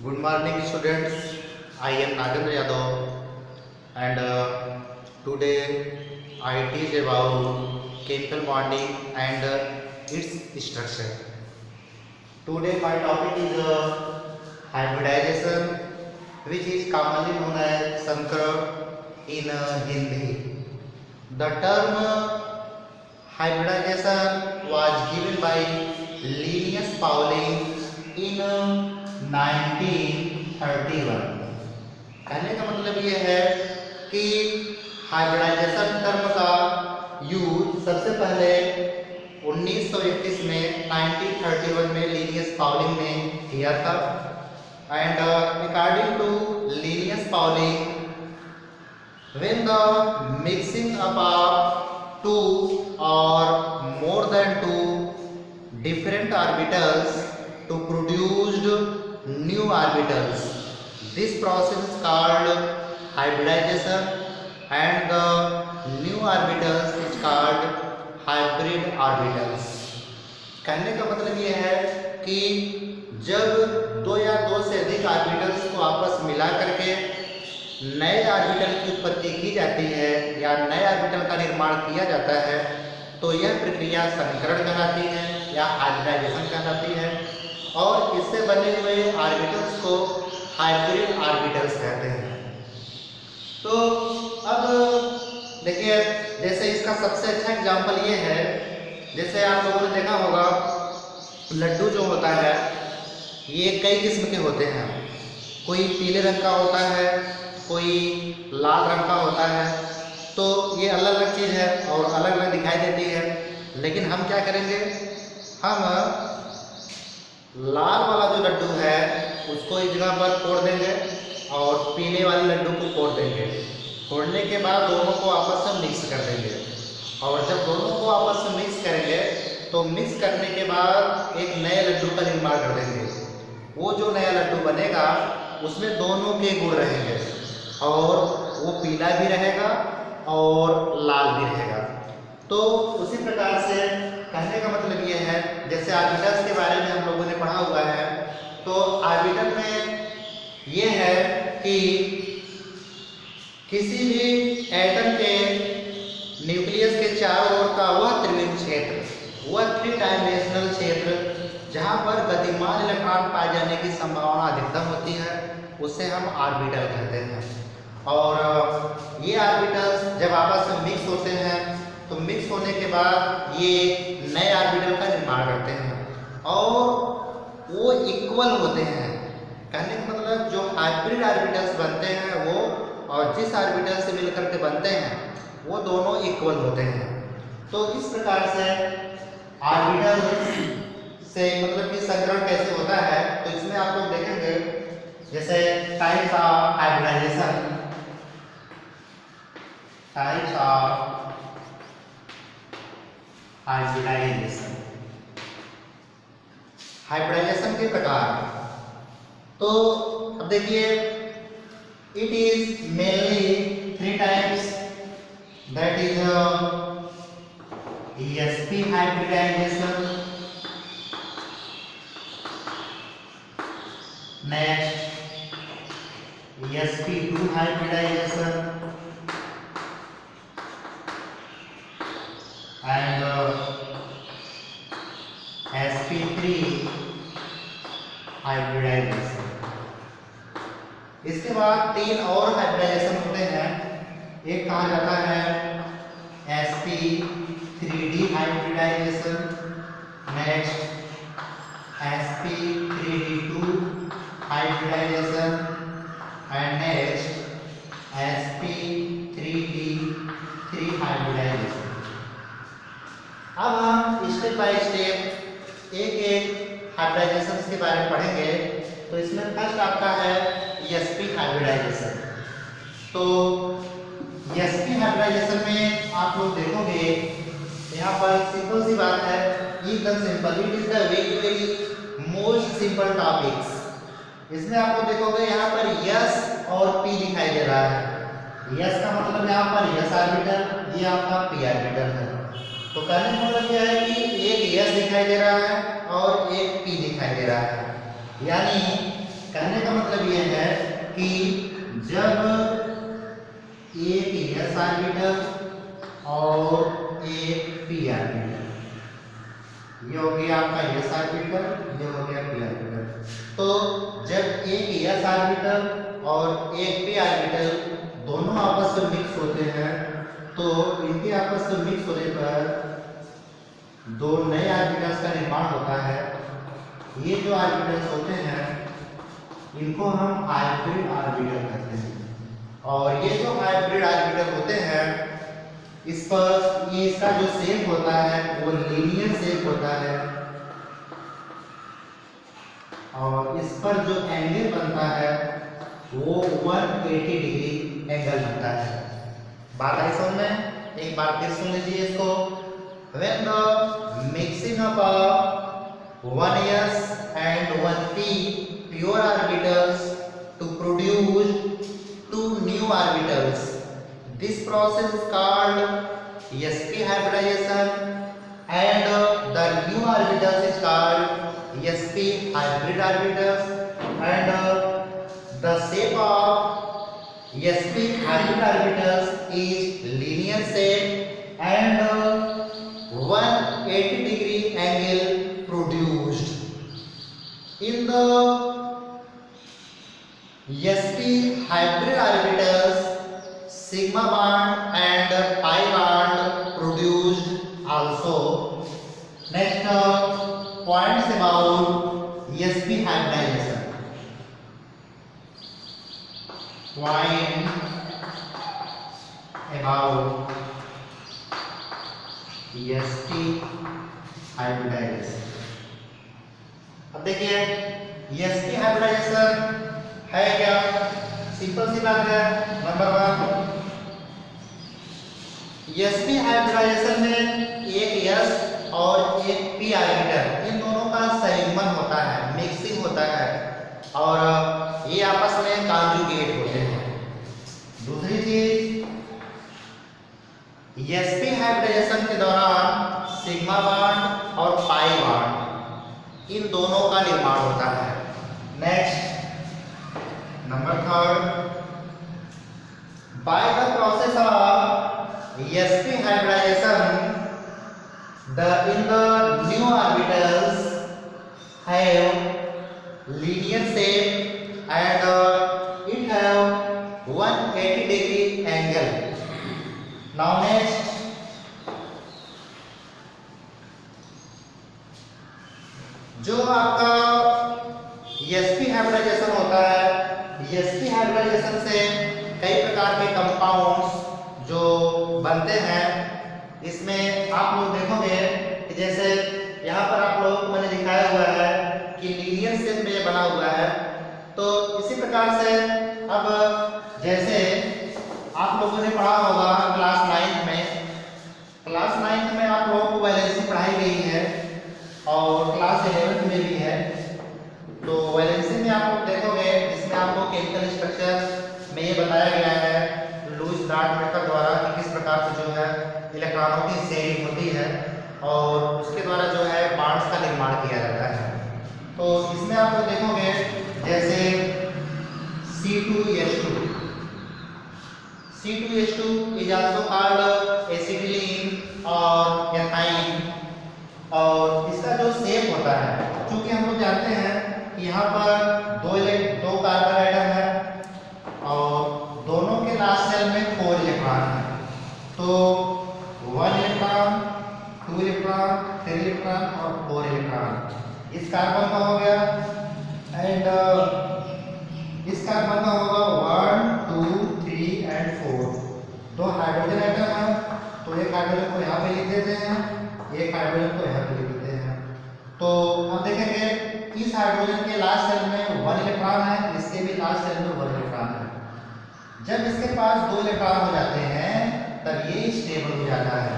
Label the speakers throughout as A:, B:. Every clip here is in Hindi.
A: Good morning, students. I am Nagendra Yadav, and today I teach about chemical bonding and its structure. Today my topic is hybridization, which is commonly known as Sankara in Hindi. The term hybridization was given by Linus Pauling in 1931। कहने का मतलब ये है कि हाइब्रिडाइजेशन टर्म का यूज सबसे पहले 1931 में 1931 में लिनियस पाउलिंग ने किया था। And according to Linus Pauling, when the mixing up of two or more than two different orbitals to produced new orbitals, this process is called hybridization, and the new orbitals is called hybrid orbitals। कहने का मतलब ये है कि जब दो या दो से अधिक ऑर्बिटल्स को आपस मिला करके नए ऑर्बिटल की उत्पत्ति की जाती है या नए ऑर्बिटल का निर्माण किया जाता है, तो यह प्रक्रिया संकरण कहलाती है या हाइब्रिडाइजेशन कहलाती है। और इससे बने हुए ऑर्बिटल्स को हाइब्रिड ऑर्बिटल्स कहते हैं। तो अब देखिए, जैसे इसका सबसे अच्छा एग्जांपल ये है, जैसे आप लोगों ने देखा होगा लड्डू जो होता है ये कई किस्म के होते हैं। कोई पीले रंग का होता है, कोई लाल रंग का होता है। तो ये अलग अलग चीज़ है और अलग अलग दिखाई देती है। लेकिन हम क्या करेंगे, हम लाल वाला जो लड्डू है उसको इस जगह पर फोड़ देंगे और पीले वाले लड्डू को फोड़ देंगे। फोड़ने के बाद दोनों को आपस में मिक्स कर देंगे, और जब दोनों को आपस में मिक्स करेंगे तो मिक्स करने के बाद एक नए लड्डू का निर्माण कर देंगे। वो जो नया लड्डू बनेगा उसमें दोनों के गुण रहेंगे, और वो पीला भी रहेगा और लाल भी रहेगा। तो उसी प्रकार से कहने का मतलब ये है, जैसे ऑर्बिटल्स के बारे में हम लोगों ने पढ़ा हुआ है, तो ऑर्बिटल में ये है कि किसी भी एटम के न्यूक्लियस के चारों ओर का वह त्रिविम क्षेत्र, वह 3 डायमेंशनल क्षेत्र जहाँ पर गतिमान इलेक्ट्रॉन पाए जाने की संभावना अधिकतम होती है, उसे हम ऑर्बिटल कहते हैं। और ये ऑर्बिटल्स जब आपस में मिक्स होते हैं तो मिक्स होने के बाद ये नए ऑर्बिटल का निर्माण करते हैं, और वो इक्वल होते हैं। कहने का मतलब जो हाइब्रिड ऑर्बिटल्स बनते हैं वो और जिस ऑर्बिटल से मिलकर के बनते हैं वो दोनों इक्वल होते हैं। तो इस प्रकार से ऑर्बिटल से मतलब कि संकरण कैसे होता है, तो इसमें आप लोग देखेंगे जैसे types of hybridization. Types of hybridization, hybridization के प्रकार। तो अब देखिए, it is mainly 3 types, that is sp hybridization, next sp2 hybridization, and sp3 hybridization. इसके बाद 3 और हाइब्रिडाइजेशन होते हैं। एक कहा जाता है sp3d hybridization, next sp3d2 hybridization, and next sp3d3 hybridization. अब हम स्टेप बाय स्टेप एक एक हाइब्रिडाइजेशन के बारे में पढ़ेंगे। तो इसमें फर्स्ट आपका है sp हाइब्रिडाइजेशन। तो sp हाइब्रिडाइजेशन में आप लोग देखोगे यहाँ पर सिंपल सी बात है, एकदम simple, it is the very very most simple topics. इसमें आप लोग देखोगे यहाँ पर s और p दिखाई दे रहा है। s का मतलब यहाँ पर s ऑर्बिटल, ये आपका p ऑर्बिटल है। तो कहने का मतलब यह है कि एक s दिखाई दे रहा है और एक p दिखाई दे रहा है, यानी कहने का मतलब ये है कि जब एक s ऑर्बिटल और एक p ऑर्बिटल, ये हो गया आपका s ऑर्बिटल, ये हो गया p ऑर्बिटल, तो जब एक s ऑर्बिटल और एक p ऑर्बिटल दोनों आपस में मिक्स होते हैं, तो इनके आपस में मिक्स होने पर दो नए ऑर्बिटल्स का निर्माण होता है। ये जो ऑर्बिटल्स होते हैं इनको हम हाइब्रिड ऑर्बिटल कहते हैं। और ये जो हाइब्रिड ऑर्बिटल होते हैं इस पर ये इसका जो शेप होता है वो लीनियर शेप होता है, और इस पर जो एंगल बनता है वो 180 डिग्री एंगल बनता है। बात आई समझ में? एक बार फिर सुन लीजिए इसको। When the mixing up of 1s and 1p pure orbitals to produce two new orbitals, this process is called sp hybridization, and the new orbitals is called sp hybrid orbitals, and the shape of sp hybrid orbitals is linear shape and 180 degree angle produced. In the sp hybrid orbitals, sigma bond and pi bond produced also. Next points about sp hybridization. Point about sp hybridization. अब देखिए sp हाइब्रिडाइजेशन है क्या? सिंपल सी बात है। नंबर 1, sp हाइब्रिडाइजेशन में एक s और एक p ऑर्बिटल इन दोनों का संयुग्मन होता है, मिक्सिंग होता है, और ये आपस में कॉन्जुगेट होते हैं। दूसरी चीज, sp हाइब्रिडाइजेशन के दौरान सिग्मा बॉन्ड और पाई बॉन्ड इन दोनों का निर्माण होता है। Next number 3, by the process of sp hybridization in the new orbitals have linear shape and it have 180 degree angle. Now next, जो आपका sp हाइब्रिडाइजेशन होता है, sp हाइब्रिडाइजेशन से कई प्रकार के कंपाउंड्स जो बनते हैं। इसमें आप लोग देखोगे कि जैसे यहाँ पर आप लोग को मैंने दिखाया हुआ है कि लीनियर शेप में बना हुआ है, तो इसी प्रकार से अब जैसे आप लोगों ने पढ़ा होगा क्लास 9th में आप लोगों को वैलेंसी पढ़ाई गई है और क्लास 11th में भी है। तो वैलेंसी में आप लोग देखोगे जिसमें आपको केमिकल स्ट्रक्चर में ये बताया गया है लुईस डार्ट मेथड द्वारा कि किस प्रकार से जो है इलेक्ट्रॉनों की शेयरिंग होती है और उसके द्वारा जो है बॉन्ड्स का निर्माण किया जाता है। तो इसमें आप लोग देखोगे जैसे C2H2 is also called acetylene और एथाइन, और इसका जो शेप होता है, क्योंकि हम लोग जानते हैं कि यहाँ पर दो कार्बन एटम है और दोनों के लास्ट सेल में 4 इलेक्ट्रॉन है, तो 1 इलेक्ट्रॉन, 2 इलेक्ट्रॉन, 3 इलेक्ट्रॉन और 4 इलेक्ट्रॉन इस कार्बन का हो गया, एंड इस कार्बन का होगा 1, 2, 3 एंड 4। 2 हाइड्रोजन एटम है, तो एक हाइड्रोजन को यहाँ पे लिख देते हैं, एक हाइड्रोजन को यहाँ पे लिख देते हैं। तो हम देखेंगे इस हाइड्रोजन के लास्ट सेल में 1 इलेक्ट्रॉन है, इसके भी लास्ट सेल में 1 इलेक्ट्रॉन है। जब इसके पास 2 इलेक्ट्रॉन हो जाते हैं तब ये स्टेबल हो जाता है,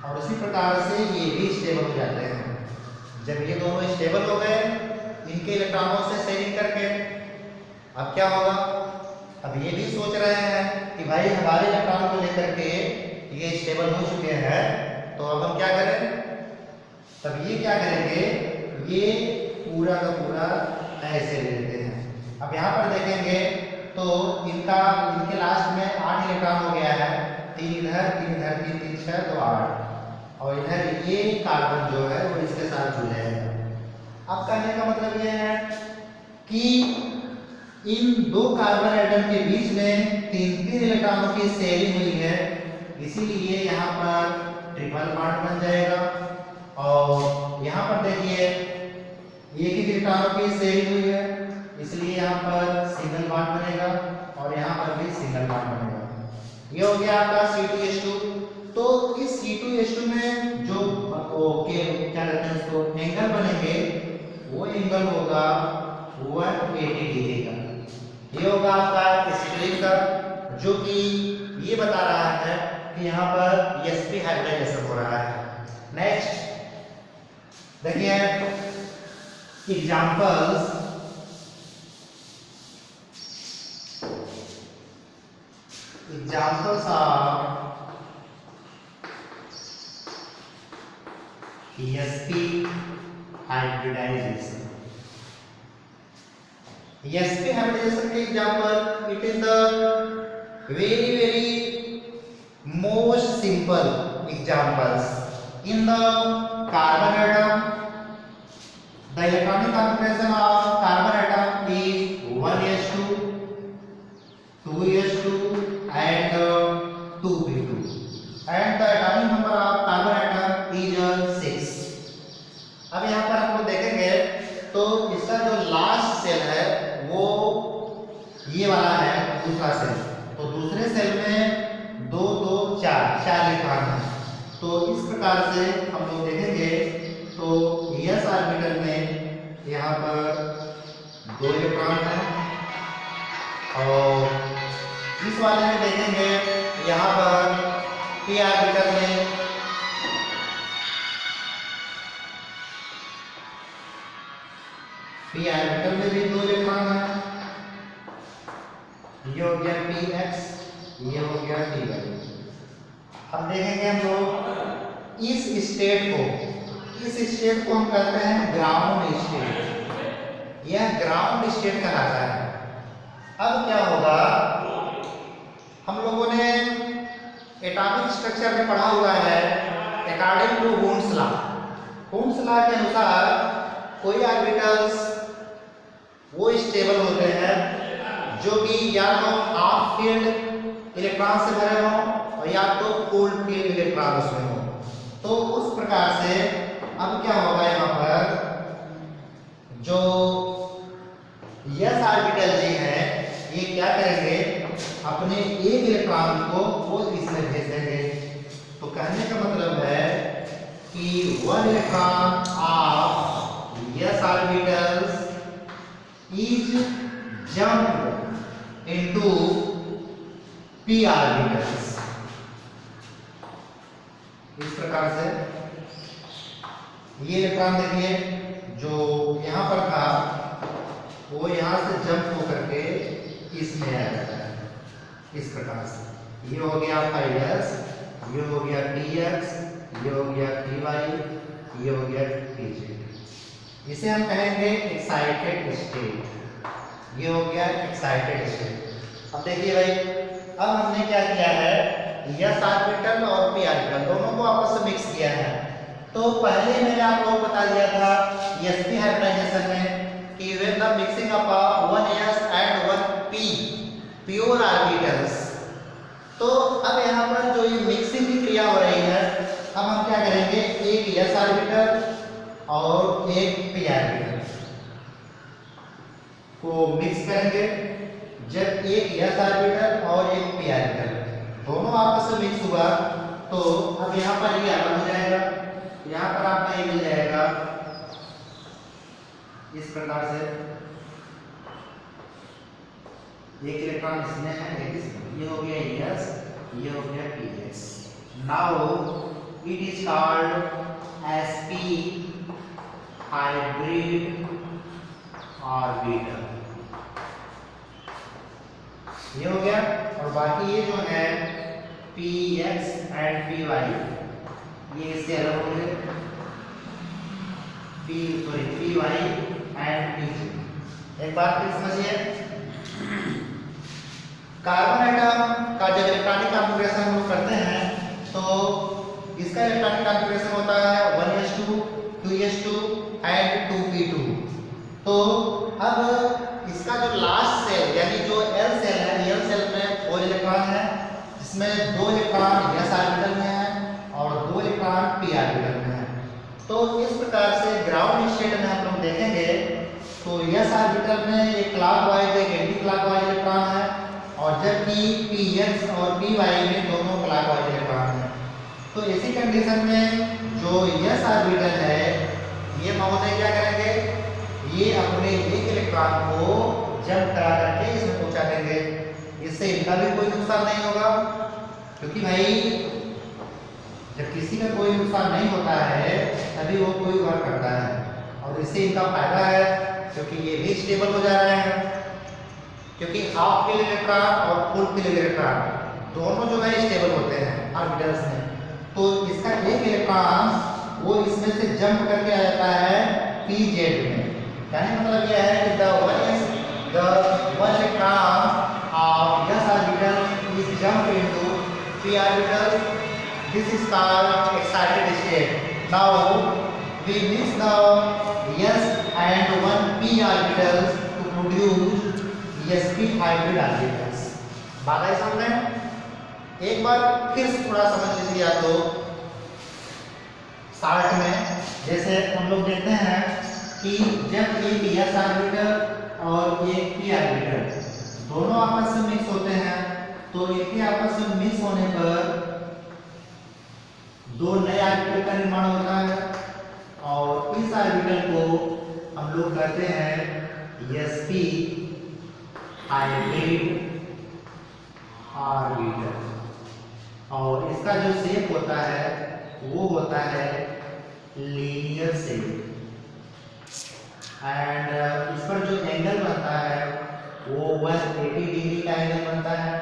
A: और उसी प्रकार से ये भी स्टेबल हो जाते हैं। जब ये दोनों स्टेबल हो गए इनके इलेक्ट्रॉनों से शेयरिंग करके, अब क्या होगा? अब ये भी सोच रहे हैं कि भाई हमारे इलेक्ट्रॉन को लेकर के ये स्टेबल हो चुके हैं, तो अब हम क्या करें? तब ये क्या करेंगे, ये पूरा का पूरा ऐसे ले लेते हैं, अब यहाँ पर देखेंगे तो इनके लास्ट में 8 इलेक्ट्रॉन हो गया है, 3 इधर 3 इधर, 3 3 6 तो 8, और इधर ये कार्बन जो है वो इसके साथ जुड़ जाएगा। अब कहने का मतलब ये है कि इन दो कार्बन एटम के बीच में 3 इलेक्ट्रॉनों की शेयरिंग हुई है, इसीलिए यहाँ पर ट्रिपल बॉन्ड बन जाएगा। और यहाँ पर देखिए एक इलेक्ट्रॉनों की शेयरिंग हुई है, इसलिए यहाँ पर सिंगल बॉन्ड बनेगा, और यहाँ पर भी सिंगल बॉन्ड बनेगा। ये हो गया आपका C2H2। तो इस C2H2 में जो क्या कहते हैं उसको एंगल बनेंगे, वो एंगल होगा 180 डिग्री का। ये होगा आपका स्प्लिट का, जो कि ये बता रहा है कि यहाँ पर sp हाइब्रिडाइजेशन हो रहा है। नेक्स्ट देखिए examples. Examples are sp hybridization. sp hybridization के example, it is the very most simple examples. In the carbon atom, the electronic configuration of carbon atom is 1s2, 2s2 and 2p2, and the atomic number of carbon atom is 6. अब यहाँ पर हम लोग देखेंगे तो इसका जो लास्ट सेल है वो ये वाला है, दूसरा सेल। तो दूसरे सेल में 2 2 4 इलेक्ट्रॉन है। तो इस प्रकार से हम लोग देखेंगे तो s ऑर्बिटल में यहाँ पर 2 इलेक्ट्रॉन है, और इस वाले में देखेंगे यहाँ पर p ऑर्बिटल में भी 2 इलेक्ट्रॉन है। ये हो गया px, ये हो गया py। अब देखेंगे हम लोग इस स्टेट को हम कहते हैं ग्राउंड स्टेट। यह ग्राउंड स्टेट कहलाता है। अब क्या होगा, हम लोगों ने एटॉमिक स्ट्रक्चर में पढ़ा हुआ है according to Hund's law. Hund's law के अनुसार कोई ऑर्बिटल्स वो स्टेबल होते हैं जो कि या तो हाफ फील्ड इलेक्ट्रॉन से भरे हों और या तो फुल फील्ड इलेक्ट्रॉन उसमें हो। तो उस प्रकार से अब क्या होगा, यहाँ पर जो s ऑर्बिटल जी हैं ये क्या करेंगे, अपने एक इलेक्ट्रॉन को वो इसमें भेज देंगे। तो कहने का मतलब है कि 1 electron of s orbitals is jumped into p orbitals। इस प्रकार से ये इलेक्ट्रॉन देखिए जो यहाँ पर था वो यहाँ से जंप होकर के इसमें आ जाता है। इस प्रकार से ये हो गया आपका s, ये हो गया px, ये हो गया py, ये हो गया pz। इसे हम कहेंगे एक्साइटेड स्टेट। ये हो गया एक्साइटेड स्टेट। अब देखिए भाई, अब हमने क्या किया है, s ऑर्बिटल और p ऑर्बिटल दोनों को आपस में मिक्स किया है। तो पहले मैंने आप लोगों को बता दिया था sp हाइब्रिडाइजेशन में कि when the mixing of 1s and 1p pure orbitals. तो अब यहाँ पर जो ये मिक्सिंग की क्रिया हो रही है, अब हम क्या करेंगे, एक s ऑर्बिटल और एक p ऑर्बिटल को मिक्स करेंगे। जब एक s ऑर्बिटल और एक p ऑर्बिटल दोनों आपस में मिक्स हुआ तो अब यहाँ पर ये अलग हो जाएगा, यहाँ पर आपका ये मिल जाएगा इस प्रकार से। एक इलेक्ट्रॉन इसमें है, एक इसमें। ये हो गया s, ये हो गया px। Now it is called sp hybrid orbital. ये हो गया। और बाकी ये जो है px एंड py ये इससे अलग होंगे, py एंड pz। एक बार फिर समझिए, कार्बन एटम का जब इलेक्ट्रॉनिक कॉन्फ़िगरेशन हम लोग करते हैं तो इसका इलेक्ट्रॉनिक कॉन्फ़िगरेशन होता है 1s2 2s2 एंड 2p2। तो अब इसका जो लास्ट सेल यानी जो एल सेल है, एल सेल में 4 इलेक्ट्रॉन है, जिसमें 2 इलेक्ट्रॉन s ऑर्बिटल में है और 2 इलेक्ट्रॉन p ऑर्बिटल में है। तो इस प्रकार से ग्राउंड स्टेट में हम लोग देखेंगे तो s ऑर्बिटल में एक क्लॉकवाइज एक एंटी क्लॉकवाइज इलेक्ट्रॉन है, और जबकि px और py में दोनों क्लॉकवाइज इलेक्ट्रॉन है। तो इसी कंडीशन में जो s ऑर्बिटल है ये महोदय क्या करेंगे, ये अपने एक इलेक्ट्रॉन को जंप करा करके इसमें पहुंचा देंगे। इससे इनका भी कोई नुकसान नहीं होगा, क्योंकि भाई जब किसी का कोई नुकसान नहीं होता है तभी वो कोई वर्क करता है, और इससे इनका फायदा है क्योंकि ये भी स्टेबल हो जा रहे हैं। क्योंकि हाफ फिल इलेक्ट्रॉन और फुल फिल इलेक्ट्रॉन दोनों जो है स्टेबल होते हैं ऑर्बिटल्स में। तो इसका एक इलेक्ट्रॉन वो इसमें से जंप करके आ जाता है pz में, यानी मतलब यह है कि the one electron of s orbital is jumped into p orbital. This is called excited state. Now we mix the s and one p orbitals to produce sp hybrid orbitals. बात आई समझ में? एक बार फिर से थोड़ा समझ लीजिए आप लोग शार्ट में। जैसे हम लोग देखते हैं कि जब एक s ऑर्बिटल और एक p ऑर्बिटल दोनों आपस में मिक्स होते हैं तो इनके आपस में मिक्स होने पर दो नए ऑर्बिटल का निर्माण होता है, और इस ऑर्बिटल को हम लोग कहते हैं sp हाइब्रिड ऑर्बिटल। और इसका जो शेप होता है वो होता है लीनियर शेप, एंड इस पर जो एंगल बनता है वो 180 डिग्री का एंगल बनता है।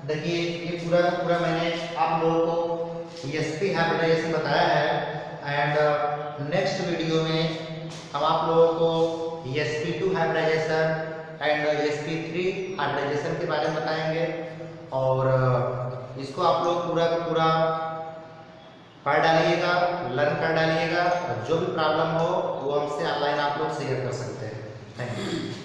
A: देखिए ये पूरा मैंने आप लोगों को sp हाइब्रिडाइजेशन बताया है, एंड नेक्स्ट वीडियो में हम आप लोगों को sp2 hybridization and sp3 hybridisation के बारे में बताएंगे, और इसको आप लोग पूरा का पूरा पढ़ डालिएगा, लर्न कर डालिएगा, और जो भी प्रॉब्लम हो वो हमसे ऑनलाइन आप लोग शेयर कर सकते हैं। Thank you.